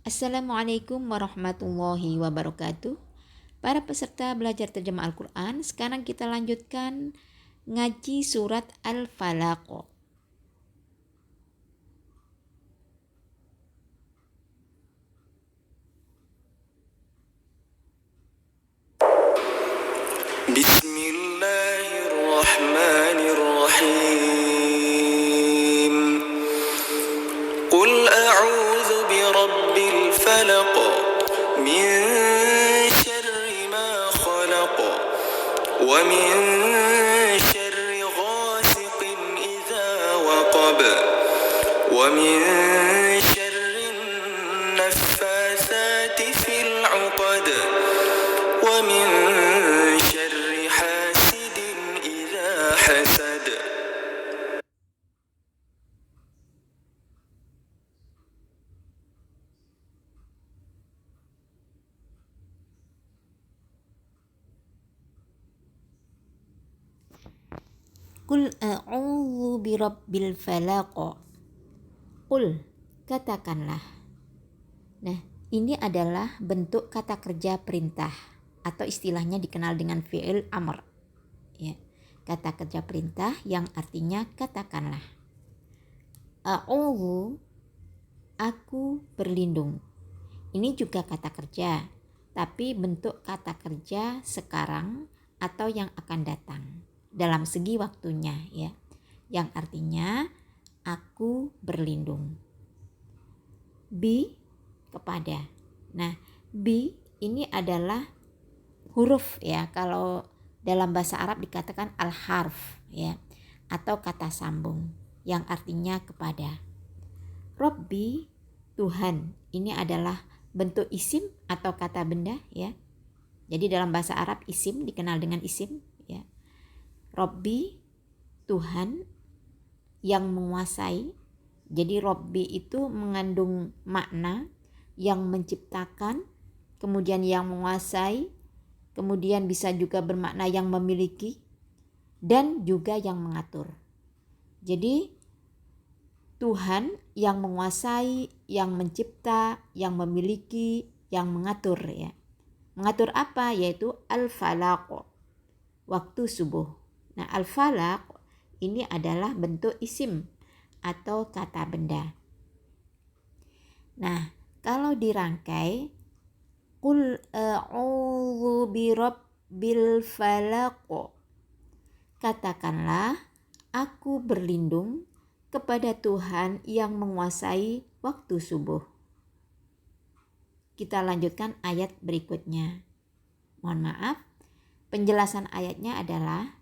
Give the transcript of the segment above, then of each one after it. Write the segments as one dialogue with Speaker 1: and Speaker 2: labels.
Speaker 1: Assalamualaikum warahmatullahi wabarakatuh. Para peserta belajar terjemah Al-Quran, sekarang kita lanjutkan ngaji surat Al-Falaq.
Speaker 2: Bismillahirrahmanirrahim. Qul a'udzu birabbil falaq min syarri ma khalaq wa min syarri ghasiqin idza waqab wa min syarri naffatsati fil 'uqad wa min syarri hasidin idza hasad.
Speaker 1: Qul a'udzu birabbil falaq. Qul, katakanlah. Nah, ini adalah bentuk kata kerja perintah atau istilahnya dikenal dengan fi'il amr. Ya, kata kerja perintah yang artinya katakanlah. A'udzu, aku berlindung. Ini juga kata kerja, tapi bentuk kata kerja sekarang atau yang akan datang dalam segi waktunya, ya, yang artinya aku berlindung. Bi, kepada. Nah, bi ini adalah huruf, ya, kalau dalam bahasa Arab dikatakan al-harf, ya, atau kata sambung yang artinya kepada. Robbi, Tuhan, ini adalah bentuk isim atau kata benda, ya. Jadi dalam bahasa Arab isim dikenal dengan isim, ya. Robbi, Tuhan yang menguasai. Jadi Robbi itu mengandung makna yang menciptakan, kemudian yang menguasai, kemudian bisa juga bermakna yang memiliki, dan juga yang mengatur. Jadi Tuhan yang menguasai, yang mencipta, yang memiliki, yang mengatur, ya. Mengatur apa? Yaitu al-falaq, waktu subuh. Nah, al-falaq ini adalah bentuk isim atau kata benda. Nah, kalau dirangkai, qul a'udzu birabbil falaq. Katakanlah, aku berlindung kepada Tuhan yang menguasai waktu subuh. Kita lanjutkan ayat berikutnya. Mohon maaf, penjelasan ayatnya adalah,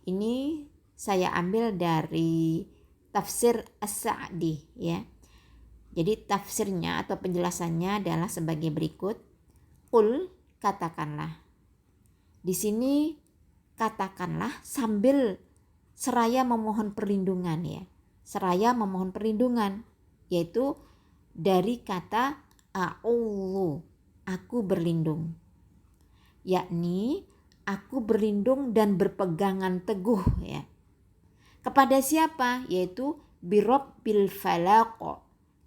Speaker 1: ini saya ambil dari tafsir As-Sa'di, ya. Jadi tafsirnya atau penjelasannya adalah sebagai berikut. Qul, katakanlah. Di sini katakanlah sambil seraya memohon perlindungan, ya. Seraya memohon perlindungan, yaitu dari kata a'udzu, aku berlindung. Yakni aku berlindung dan berpegangan teguh, ya. Kepada siapa? Yaitu birabbil falaq,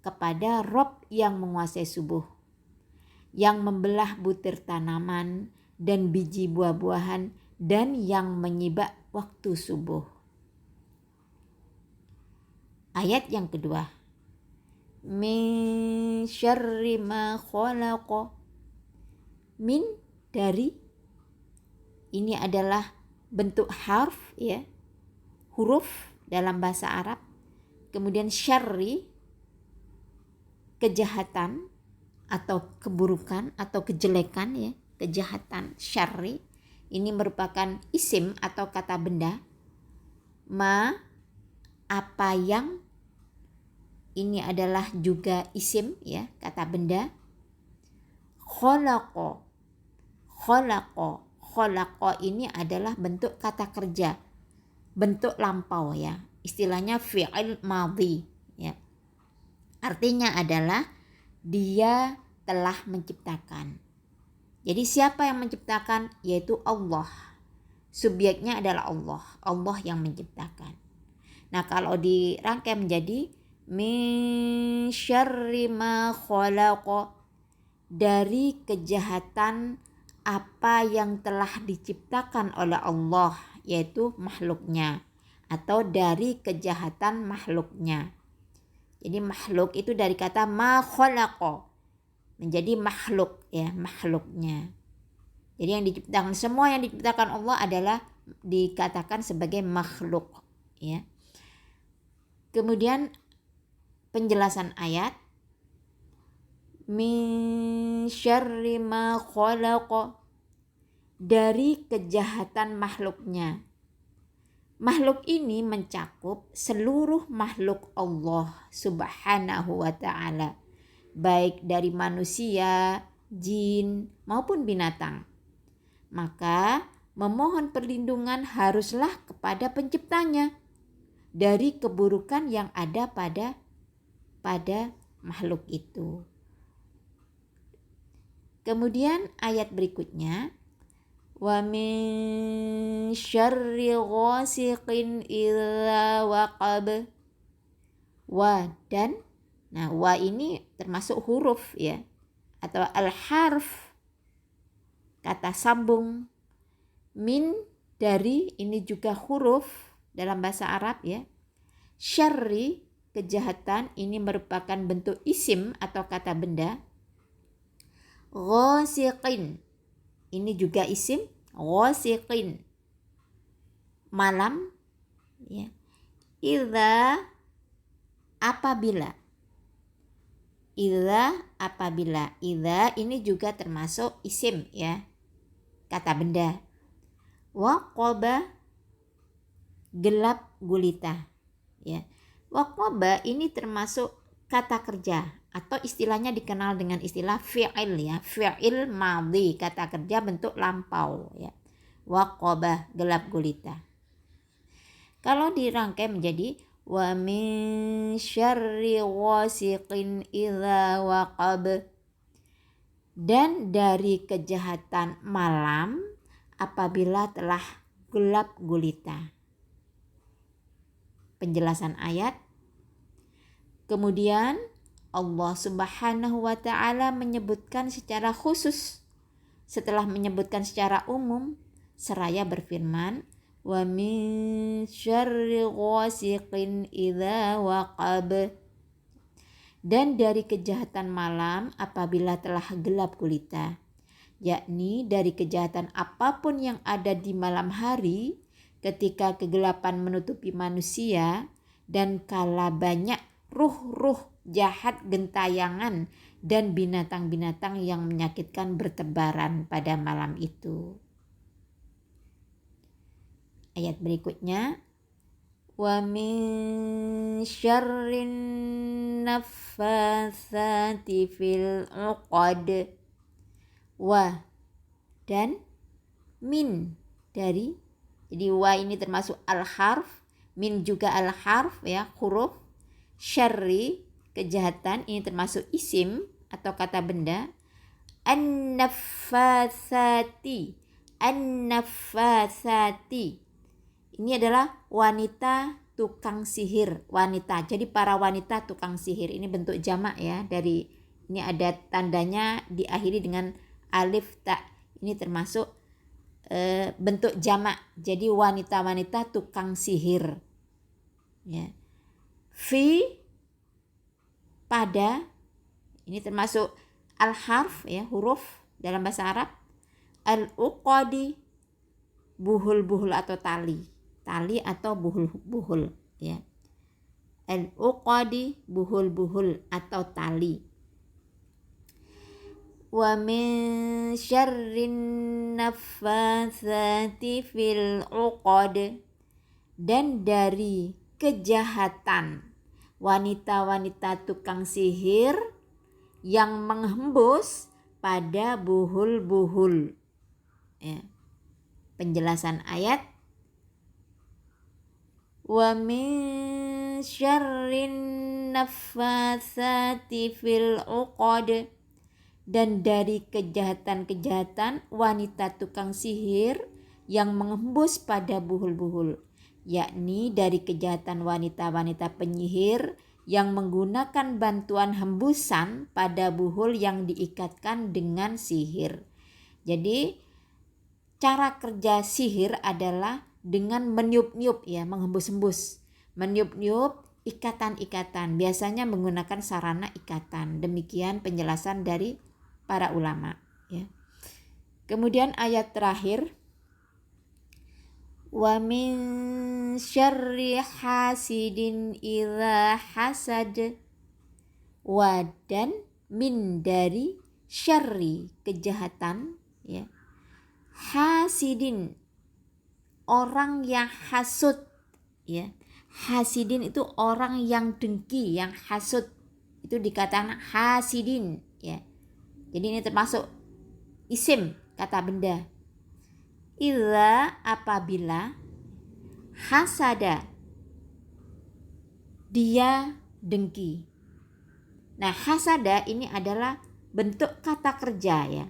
Speaker 1: kepada Rob yang menguasai subuh, yang membelah butir tanaman dan biji buah-buahan, dan yang menyibak waktu subuh. Ayat yang kedua. Min syarri ma khalaq. Min, dari. Ini adalah bentuk harf, ya, huruf dalam bahasa Arab. Kemudian syarri, kejahatan atau keburukan atau kejelekan, ya, kejahatan. Syarri ini merupakan isim atau kata benda. Ma, apa yang, ini adalah juga isim, ya, kata benda. Khalaqo, khalaqo, khalaqo ini adalah bentuk kata kerja, bentuk lampau, ya, istilahnya fi'il madhi, ya. Artinya adalah dia telah menciptakan. Jadi siapa yang menciptakan? Yaitu Allah. Subjeknya adalah Allah, Allah yang menciptakan. Nah, kalau dirangkai menjadi min syarri ma khalaqa, dari kejahatan apa yang telah diciptakan oleh Allah, yaitu makhluknya, atau dari kejahatan makhluknya. Jadi makhluk itu dari kata ma khalaqa, menjadi makhluk ya, makhluknya. Jadi yang diciptakan, semua yang diciptakan Allah adalah dikatakan sebagai makhluk ya. Kemudian penjelasan ayat, min syarri ma khalaqa, dari kejahatan makhluknya. Makhluk ini mencakup seluruh makhluk Allah Subhanahu wa ta'ala, baik dari manusia, jin maupun binatang. Maka memohon perlindungan haruslah kepada penciptanya dari keburukan yang ada pada makhluk itu. Kemudian ayat berikutnya, wa min syarri ghasiqin idza waqab. Wa, dan wa ini termasuk huruf ya, atau al-harf, kata sambung. Min, dari, ini juga huruf dalam bahasa Arab ya. Syarri, kejahatan, ini merupakan bentuk isim atau kata benda. Ghasiqin, ini juga isim, ghasiqin, malam ya. Idza, apabila. Idza, apabila. Idza ini juga termasuk isim ya, kata benda. Waqaba, gelap gulita ya. Waqaba ini termasuk kata kerja, atau istilahnya dikenal dengan istilah fi'il ya, fi'il madhi, kata kerja bentuk lampau ya. Waqaba, gelap gulita. Kalau dirangkai menjadi wa min syarri ghasiqin idza waqab, dan dari kejahatan malam apabila telah gelap gulita. Penjelasan ayat. Kemudian Allah Subhanahu wa ta'ala menyebutkan secara khusus setelah menyebutkan secara umum, seraya berfirman, wa min syarri ghasiqin idza waqab, dan dari kejahatan malam apabila telah gelap gulita, yakni dari kejahatan apapun yang ada di malam hari ketika kegelapan menutupi manusia dan kala banyak ruh-ruh jahat gentayangan dan binatang-binatang yang menyakitkan bertebaran pada malam itu. Ayat berikutnya, wa min syarrin naffatsati fil 'uqad. Wa, dan min, dari. Jadi wa ini termasuk al-harf, min juga al-harf ya, huruf. Syarri, kejahatan, ini termasuk isim atau kata benda. An-naffatsati, an-naffatsati, ini adalah wanita tukang sihir, wanita. Jadi para wanita tukang sihir, ini bentuk jamak ya, dari ini ada tandanya diakhiri dengan alif ta, ini termasuk bentuk jamak. Jadi wanita-wanita tukang sihir ya. Fi, pada, ini termasuk al-harf ya, huruf dalam bahasa Arab. Al-uqadi, buhul-buhul atau tali atau buhul-buhul ya. Al-uqadi, buhul-buhul atau tali. Wa min syarrin naffatsati fil 'uqad, dan dari kejahatan wanita-wanita tukang sihir yang menghembus pada buhul-buhul ya. Penjelasan ayat, wa min syarrin naffatsati fil 'uqad, dan dari kejahatan-kejahatan wanita tukang sihir yang menghembus pada buhul-buhul, yakni dari kejahatan wanita-wanita penyihir yang menggunakan bantuan hembusan pada buhul yang diikatkan dengan sihir. Jadi cara kerja sihir adalah dengan meniup-niup ya, menghembus-hembus, meniup-niup ikatan-ikatan, biasanya menggunakan sarana ikatan. Demikian penjelasan dari para ulama ya. Kemudian ayat terakhir, wa min syarri hasidin idza hasad, wa dan min dari syarri kejahatan ya, hasidin orang yang hasud ya. Hasidin itu orang yang dengki, yang hasud, itu dikatakan hasidin ya. Jadi ini termasuk isim, kata benda. Illa apabila hasada dia dengki. Nah, hasada ini adalah bentuk kata kerja ya.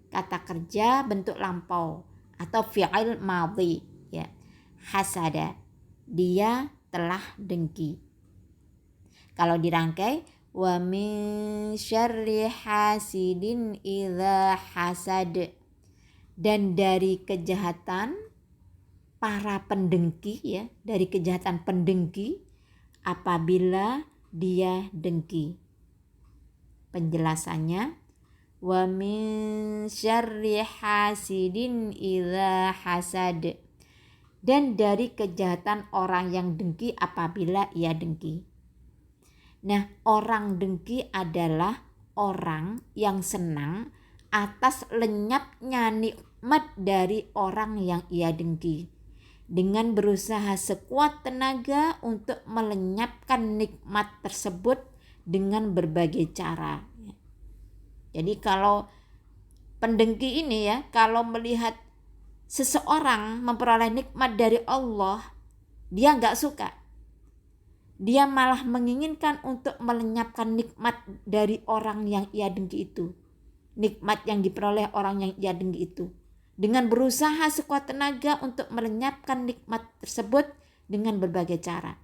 Speaker 1: Kata kerja bentuk lampau atau fi'il madhi ya. Hasada, dia telah dengki. Kalau dirangkai, wa min syarri hasidin idza hasad, dan dari kejahatan para pendengki ya, dari kejahatan pendengki apabila dia dengki. Penjelasannya, wa min syarri hasidin idza hasad, dan dari kejahatan orang yang dengki apabila ia dengki. Nah, orang dengki adalah orang yang senang atas lenyapnya nikmat dari orang yang ia dengki, dengan berusaha sekuat tenaga untuk melenyapkan nikmat tersebut dengan berbagai cara. Jadi kalau pendengki ini ya, kalau melihat seseorang memperoleh nikmat dari Allah, dia nggak suka. Dia malah menginginkan untuk melenyapkan nikmat dari orang yang ia dengki itu. Nikmat yang diperoleh orang yang ia dengki itu. Dengan berusaha sekuat tenaga untuk melenyapkan nikmat tersebut dengan berbagai cara.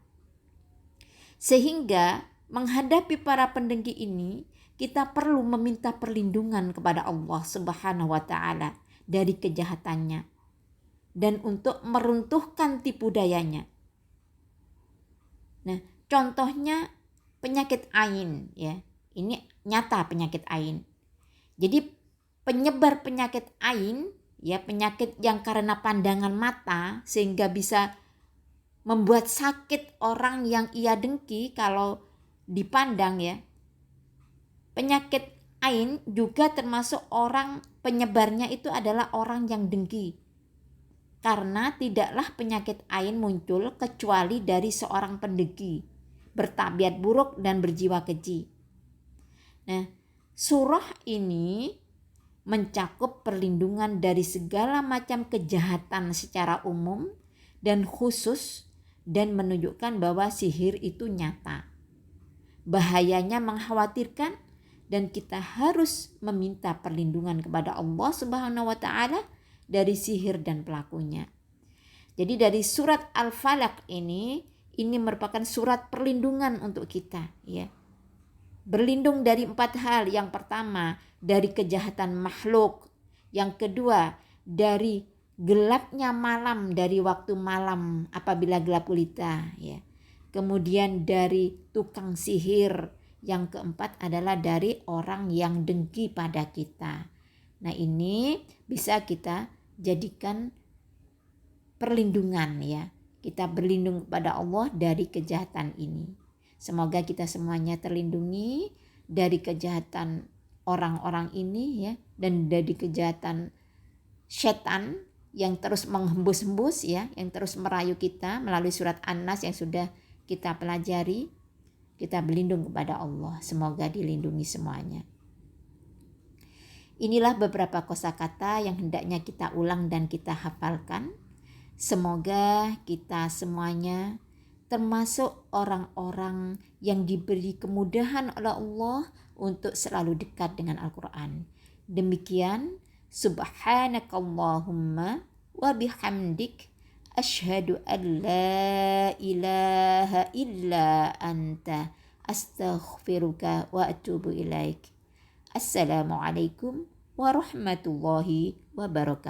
Speaker 1: Sehingga menghadapi para pendengki ini, kita perlu meminta perlindungan kepada Allah Subhanahu wa ta'ala dari kejahatannya dan untuk meruntuhkan tipu dayanya. Nah, contohnya penyakit ain ya. Ini nyata penyakit ain. Jadi penyebar penyakit ain ya, penyakit yang karena pandangan mata sehingga bisa membuat sakit orang yang ia dengki kalau dipandang ya. Penyakit ain juga termasuk orang penyebarnya itu adalah orang yang dengki. Karena tidaklah penyakit ain muncul kecuali dari seorang pendengki, bertabiat buruk dan berjiwa keji. Nah, surah ini mencakup perlindungan dari segala macam kejahatan secara umum dan khusus, dan menunjukkan bahwa sihir itu nyata. Bahayanya mengkhawatirkan, dan kita harus meminta perlindungan kepada Allah Subhanahu wa ta'ala dari sihir dan pelakunya. Jadi dari surat Al-Falaq ini merupakan surat perlindungan untuk kita ya. Berlindung dari 4 hal. Yang pertama, dari kejahatan makhluk. Yang kedua, dari gelapnya malam, dari waktu malam apabila gelap gulita ya. Kemudian dari tukang sihir. Yang keempat adalah dari orang yang dengki pada kita. Nah, ini bisa kita jadikan perlindungan ya. Kita berlindung kepada Allah dari kejahatan ini. Semoga kita semuanya terlindungi dari kejahatan orang-orang ini ya, dan dari kejahatan setan yang terus menghembus-hembus ya, yang terus merayu kita melalui surat An-Nas yang sudah kita pelajari. Kita berlindung kepada Allah. Semoga dilindungi semuanya. Inilah beberapa kosakata yang hendaknya kita ulang dan kita hafalkan. Semoga kita semuanya termasuk orang-orang yang diberi kemudahan oleh Allah untuk selalu dekat dengan Al-Quran. Demikian, subhanakallahumma wa bihamdik asyhadu an la ilaha illa anta Astaghfiruka wa atubu ilaik. Assalamualaikum warahmatullahi wabarakatuh.